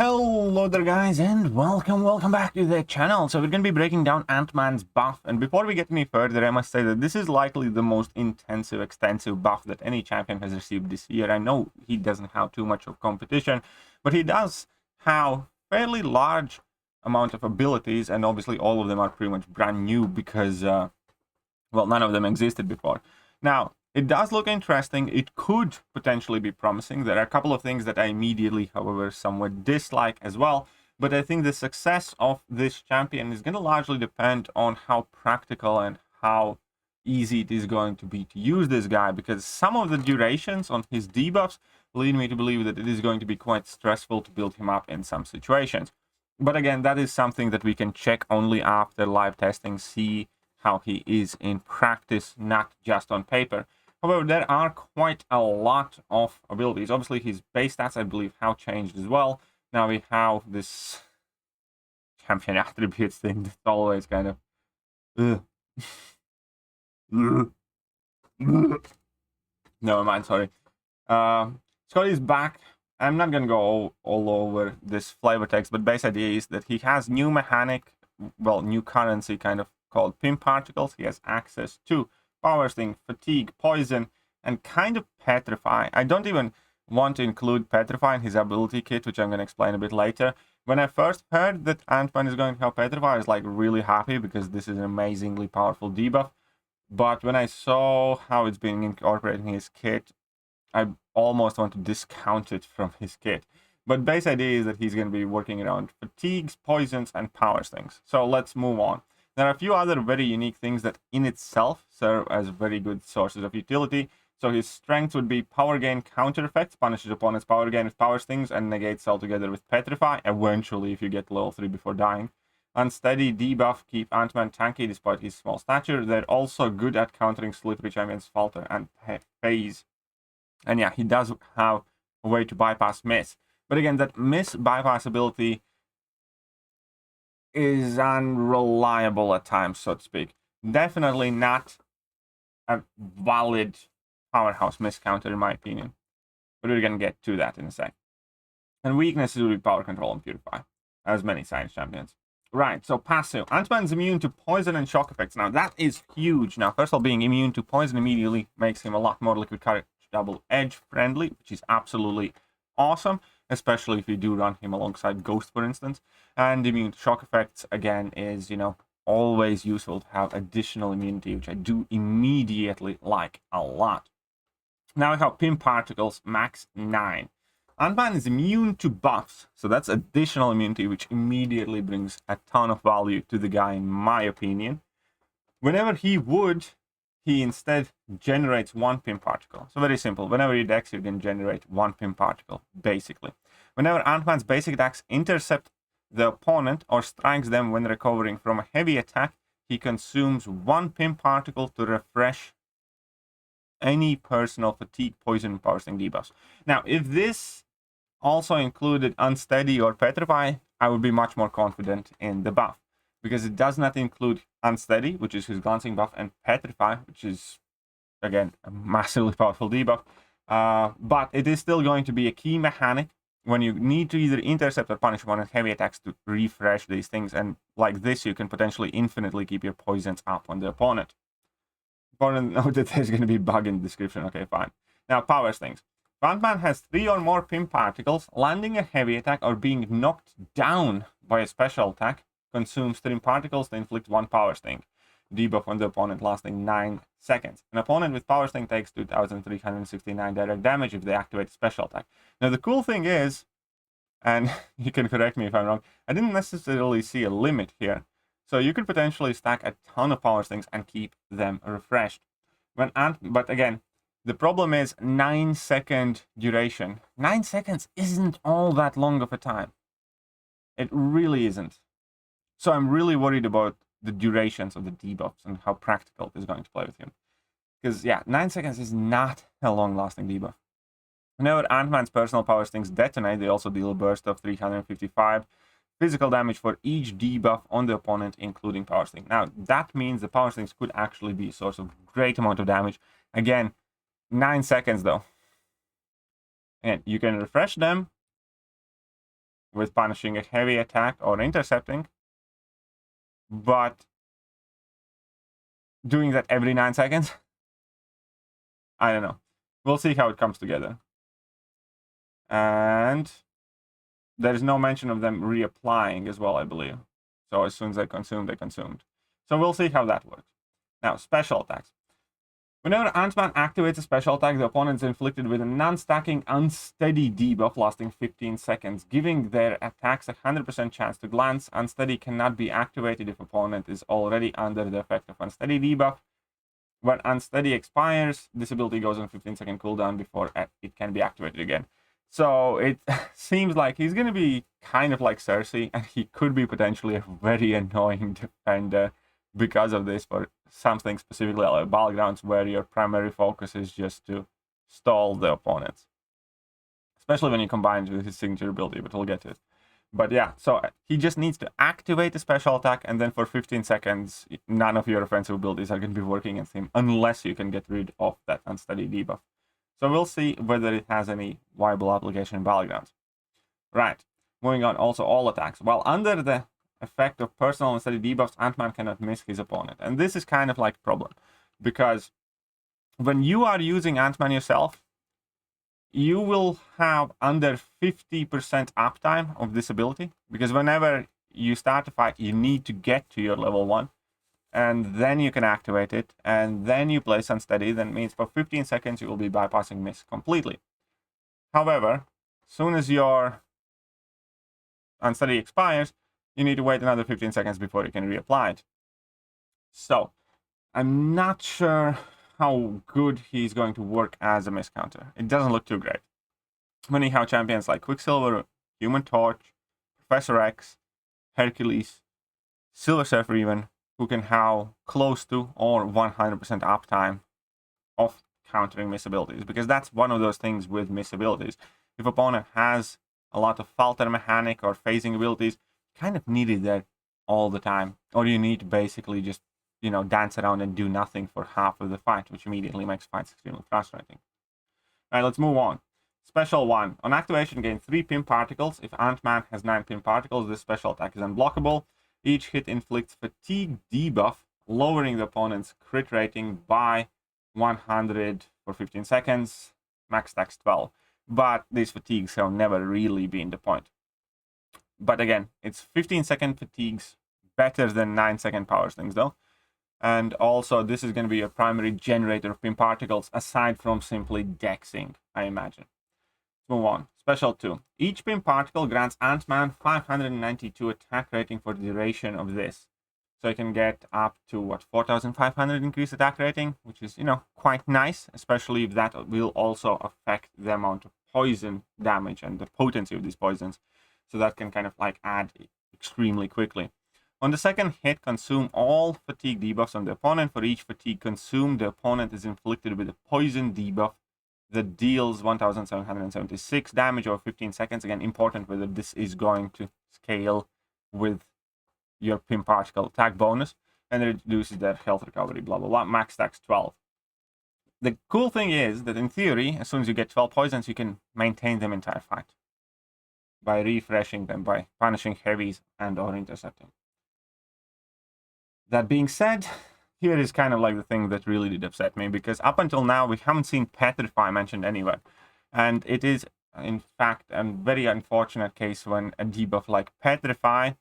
Hello there guys, and welcome back to the channel. So we're going to be breaking down Ant-Man's buff, and before we get any further, I must say that this is likely the most intensive, extensive buff that any champion has received this year. I know he doesn't have too much of competition, but he does have fairly large amount of abilities, and obviously all of them are pretty much brand new because, well, none of them existed before. Now, it does look interesting. It could potentially be promising. There are a couple of things that I immediately, however, somewhat dislike as well. But I think the success of this champion is going to largely depend on how practical and how easy it is going to be to use this guy, because some of the durations on his debuffs lead me to believe that it is going to be quite stressful to build him up in some situations. But again, that is something that we can check only after live testing, see how he is in practice, not just on paper. However, there are quite a lot of abilities. Obviously, his base stats, I believe, have changed as well. Now we have this champion attributes thing that's always kind of... Never mind, sorry. Scotty's back. I'm not going to go all over this flavor text, but base idea is that he has new mechanic, well, new currency kind of called pin particles. He has access to Power Sting, Fatigue, Poison, and kind of Petrify. I don't even want to include Petrify in his ability kit, which I'm going to explain a bit later. When I first heard that Ant-Man is going to have Petrify, I was like really happy because this is an amazingly powerful debuff. But when I saw how it's being incorporated in his kit, I almost want to discount it from his kit. But base idea is that he's going to be working around Fatigues, Poisons, and Power Stings. So let's move on. There are a few other very unique things that in itself serve as very good sources of utility. So his strengths would be Power Gain Counter Effects, punishes opponent's Power Gain with Power Stings, and negates altogether with Petrify, eventually if you get level 3 before dying. Unsteady debuff, keep Ant-Man tanky despite his small stature. They're also good at countering slippery champions Falter and Phase. And yeah, he does have a way to bypass Miss. But again, that Miss bypass ability is unreliable at times, so to speak. Definitely not a valid powerhouse miss counter, in my opinion. But we're going to get to that in a sec. And weaknesses will be Power Control and Purify, as many science champions. Right, so passive. Ant-Man's immune to poison and shock effects. Now, that is huge. Now, first of all, being immune to poison immediately makes him a lot more Liquid Courage double edge friendly, which is absolutely awesome, especially if you do run him alongside Ghost, for instance. And immune to shock effects, again, is, always useful to have additional immunity, which I do immediately like a lot. Now we have Pin Particles, max 9. Ant-Man is immune to buffs, so that's additional immunity, which immediately brings a ton of value to the guy, in my opinion. Whenever he instead generates one pin particle. So very simple. Whenever he decks, you can generate one pin particle, basically. Whenever Ant-Man's basic attacks intercept the opponent or strikes them when recovering from a heavy attack, he consumes one pin particle to refresh any personal fatigue, poison, and power sting debuffs. Now, if this also included Unsteady or Petrify, I would be much more confident in the buff, because it does not include Unsteady, which is his glancing buff, and Petrify, which is, again, a massively powerful debuff. But it is still going to be a key mechanic when you need to either intercept or punish one with heavy attacks to refresh these things. And like this, you can potentially infinitely keep your poisons up on the opponent. Important note that there's going to be a bug in the description. Okay, fine. Now, power stings. Ant-Man has 3 or more pin particles. Landing a heavy attack or being knocked down by a special attack consumes 3 particles to inflict 1 power sting. Debuff on the opponent lasting 9 seconds. An opponent with power sting takes 2,369 direct damage if they activate a special attack. Now, the cool thing is, and you can correct me if I'm wrong, I didn't necessarily see a limit here. So you could potentially stack a ton of power stings and keep them refreshed. But again, the problem is 9-second duration. 9 seconds isn't all that long of a time. It really isn't. So I'm really worried about the durations of the debuffs and how practical it is going to play with him. Because, yeah, 9 seconds is not a long-lasting debuff. Whenever Ant-Man's personal power stings detonate, they also deal a burst of 355 physical damage for each debuff on the opponent, including power sting. Now, that means the power stings could actually be a source of great amount of damage. Again, 9 seconds, though. And you can refresh them with punishing a heavy attack or intercepting, but doing that every 9 seconds, I don't know. We'll see how it comes together. And there's no mention of them reapplying as well, I believe. So as soon as they consumed, they consumed. So we'll see how that works. Now, special attacks. Whenever Ant-Man activates a special attack, the opponent is inflicted with a non-stacking unsteady debuff lasting 15 seconds, giving their attacks a 100% chance to glance. Unsteady cannot be activated if opponent is already under the effect of unsteady debuff. When unsteady expires, this ability goes on 15-second cooldown before it can be activated again. So it seems like he's going to be kind of like Cersei, and he could be potentially a very annoying defender because of this, for something specifically like Battlegrounds, where your primary focus is just to stall the opponents. Especially when you combine it with his signature ability, but we'll get to it. But yeah, so he just needs to activate a special attack, and then for 15 seconds, none of your offensive abilities are going to be working against him, unless you can get rid of that unsteady debuff. So we'll see whether it has any viable application in Battlegrounds. Right, moving on, also all attacks. While under the effect of personal unsteady debuffs, Ant-Man cannot miss his opponent. And this is kind of like a problem, because when you are using Ant-Man yourself, you will have under 50% uptime of this ability, because whenever you start a fight, you need to get to your level 1, and then you can activate it, and then you place unsteady. That means for 15 seconds you will be bypassing miss completely. However, as soon as your unsteady expires, you need to wait another 15 seconds before you can reapply it. So, I'm not sure how good he's going to work as a miss counter. It doesn't look too great. When you have champions like Quicksilver, Human Torch, Professor X, Hercules, Silver Surfer even, who can have close to or 100% uptime of countering miss abilities. Because that's one of those things with miss abilities. If opponent has a lot of falter mechanic or phasing abilities, kind of need it there all the time, or you need to basically just, you know, dance around and do nothing for half of the fight, which immediately makes fights extremely frustrating. All right, let's move on. Special 1. On activation, gain 3 pin particles. If Ant-Man has 9 pin particles, this special attack is unblockable. Each hit inflicts fatigue debuff, lowering the opponent's crit rating by 100 for 15 seconds. Max stacks 12. But these fatigues have never really been the point. But again, it's 15-second fatigues, better than 9-second power slings though. And also, this is going to be a primary generator of pin particles, aside from simply dexing, I imagine. Let's move on. Special 2. Each pin particle grants Ant-Man 592 attack rating for the duration of this. So you can get up to, what, 4,500 increased attack rating, which is, you know, quite nice, especially if that will also affect the amount of poison damage and the potency of these poisons. So that can kind of like add extremely quickly. On the second hit, consume all fatigue debuffs on the opponent. For each fatigue consumed, the opponent is inflicted with a poison debuff that deals 1,776 damage over 15 seconds. Again, important whether this is going to scale with your pin particle attack bonus, and it reduces their health recovery, blah, blah, blah. Max stacks 12. The cool thing is that in theory, as soon as you get 12 poisons, you can maintain them entire fight by refreshing them, by punishing heavies and or intercepting. That being said, here is kind of like the thing that really did upset me, because up until now we haven't seen Petrify mentioned anywhere. And it is, in fact, a very unfortunate case when a debuff like Petrify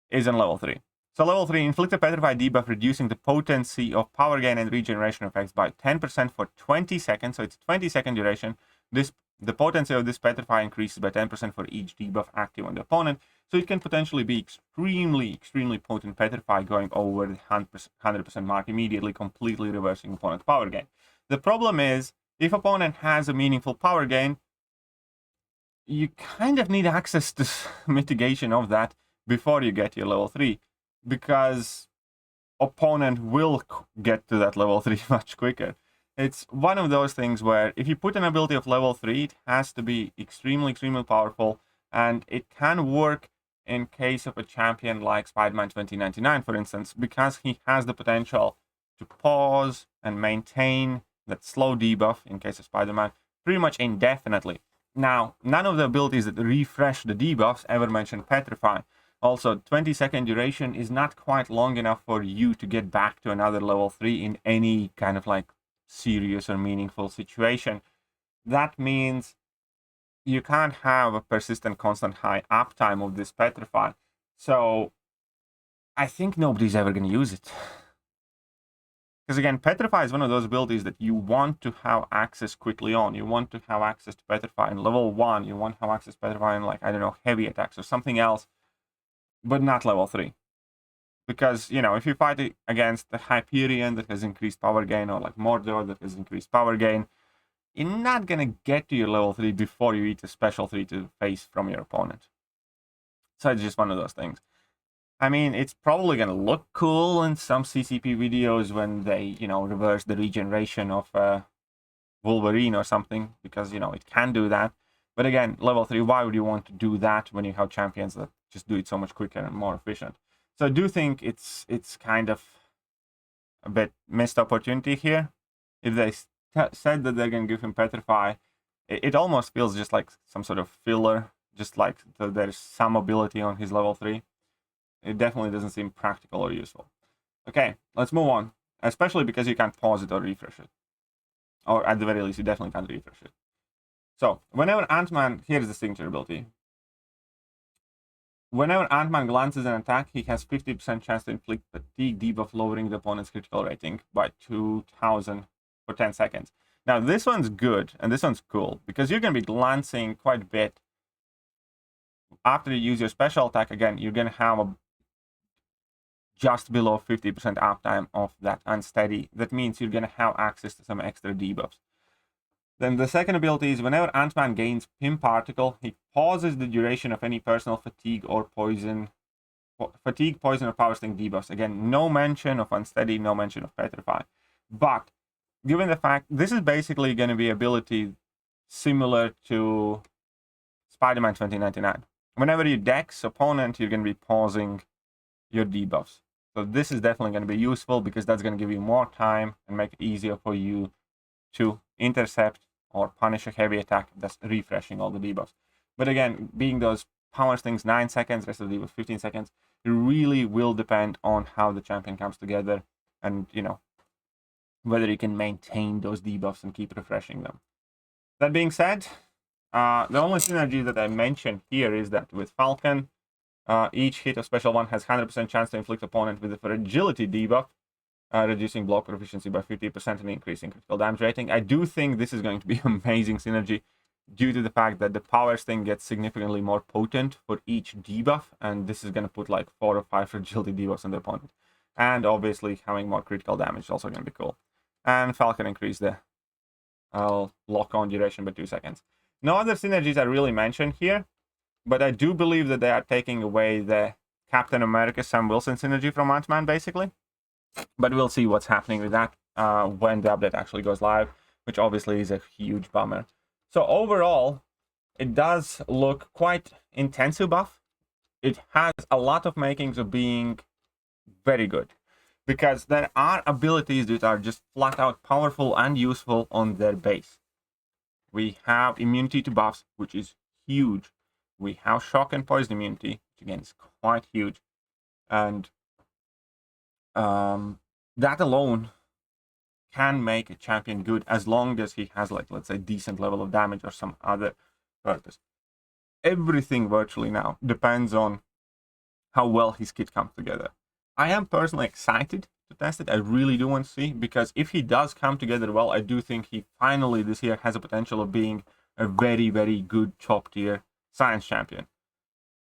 is on level 3. So level 3, inflict a Petrify debuff, reducing the potency of power gain and regeneration effects by 10% for 20 seconds. So it's 20-second duration. The potency of this Petrify increases by 10% for each debuff active on the opponent. So it can potentially be extremely, extremely potent Petrify, going over the 100% mark immediately, completely reversing opponent's power gain. The problem is, if opponent has a meaningful power gain, you kind of need access to mitigation of that before you get your level 3, because opponent will get to that level 3 much quicker. It's one of those things where if you put an ability of level 3, it has to be extremely, extremely powerful, and it can work in case of a champion like Spider-Man 2099, for instance, because he has the potential to pause and maintain that slow debuff in case of Spider-Man pretty much indefinitely. Now, none of the abilities that refresh the debuffs ever mention Petrify. Also, 20-second duration is not quite long enough for you to get back to another level 3 in any kind of like serious or meaningful situation. That means you can't have a persistent, constant high uptime of this Petrify. So I think nobody's ever going to use it. Because again, Petrify is one of those abilities that you want to have access quickly on. You want to have access to Petrify in level 1. You want to have access to Petrify in, like, I don't know, heavy attacks or something else. But not level 3. Because, you know, if you fight against the Hyperion that has increased power gain, or like Mordor that has increased power gain, you're not going to get to your level 3 before you eat a special 3 to face from your opponent. So it's just one of those things. I mean, it's probably going to look cool in some CCP videos when they, you know, reverse the regeneration of Wolverine or something, because, you know, it can do that. But again, level 3, why would you want to do that when you have champions that just do it so much quicker and more efficient? So I do think it's kind of a bit missed opportunity here. If they said that they're going to give him Petrify, it almost feels just like some sort of filler, just like there's some ability on his level 3. It definitely doesn't seem practical or useful. Okay, let's move on, especially because you can't pause it or refresh it. Or at the very least, you definitely can't refresh it. So, whenever Ant-Man, here's the signature ability. Whenever Ant-Man glances an attack, he has 50% chance to inflict fatigue debuff, lowering the opponent's critical rating by 2,000 for 10 seconds. Now, this one's good, and this one's cool, because you're going to be glancing quite a bit. After you use your special attack, again, you're going to have just below 50% uptime of that unsteady. That means you're going to have access to some extra debuffs. Then the second ability is whenever Ant-Man gains Pim Particle, he pauses the duration of any personal fatigue or poison, or power sting debuffs. Again, no mention of unsteady, no mention of Petrify. But given the fact this is basically going to be ability similar to Spider-Man 2099. Whenever you dex opponent, you're going to be pausing your debuffs. So this is definitely going to be useful because that's going to give you more time and make it easier for you to intercept or punish a heavy attack that's refreshing all the debuffs. But again, being those power stings 9 seconds, rest of the debuffs 15 seconds, it really will depend on how the champion comes together and, you know, whether you can maintain those debuffs and keep refreshing them. That being said, the only synergy that I mentioned here is that with Falcon, each hit of Special 1 has 100% chance to inflict opponent with a fragility debuff, reducing block proficiency by 50% and increasing critical damage rating. I do think this is going to be amazing synergy due to the fact that the power sting gets significantly more potent for each debuff, and this is going to put like 4 or 5 fragility debuffs on the opponent. And obviously having more critical damage is also going to be cool. And Falcon increased the lock-on duration by 2 seconds. No other synergies are really mentioned here, but I do believe that they are taking away the Captain America Sam Wilson synergy from Ant-Man, basically. But we'll see what's happening with that when the update actually goes live, which obviously is a huge bummer. So overall, it does look quite intensive buff. It has a lot of makings of being very good, because there are abilities that are just flat out powerful and useful on their base. We have immunity to buffs, which is huge. We have shock and poison immunity, which again is quite huge. And that alone can make a champion good as long as he has, like, let's say, decent level of damage or some other purpose. Everything virtually now depends on how well his kit comes together. I am personally excited to test it. I really do want to see, because if he does come together well, I do think he finally this year has a potential of being a very, very good top tier science champion.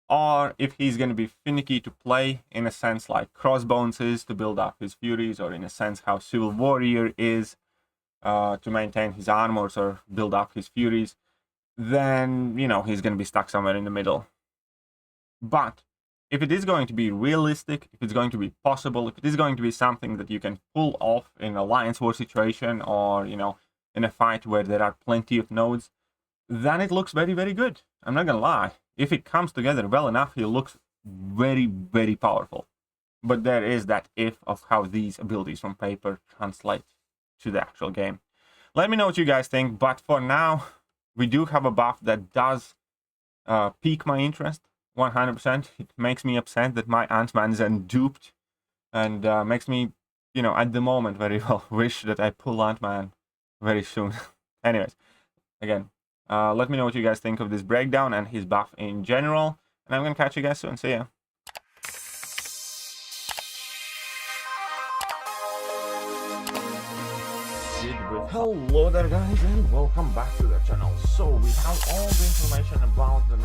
Or if he's going to be finicky to play, in a sense like Crossbones is to build up his furies, or in a sense how Civil Warrior is to maintain his armors or build up his furies, then, you know, he's going to be stuck somewhere in the middle. But if it is going to be realistic, if it's going to be possible, if it is going to be something that you can pull off in an alliance war situation, or, you know, in a fight where there are plenty of nodes, then it looks very, very good. I'm not gonna lie. If it comes together well enough, he looks very, very powerful. But there is that if of how these abilities from paper translate to the actual game. Let me know what you guys think, but for now, we do have a buff that does pique my interest 100%. It makes me upset that my Ant-Man is duped, and makes me, you know, at the moment very well wish that I pull Ant-Man very soon. Anyways, again, let me know what you guys think of this breakdown and his buff in general, and I'm gonna catch you guys soon. See ya. Hello there guys, and welcome back to the channel. So we have all the information about the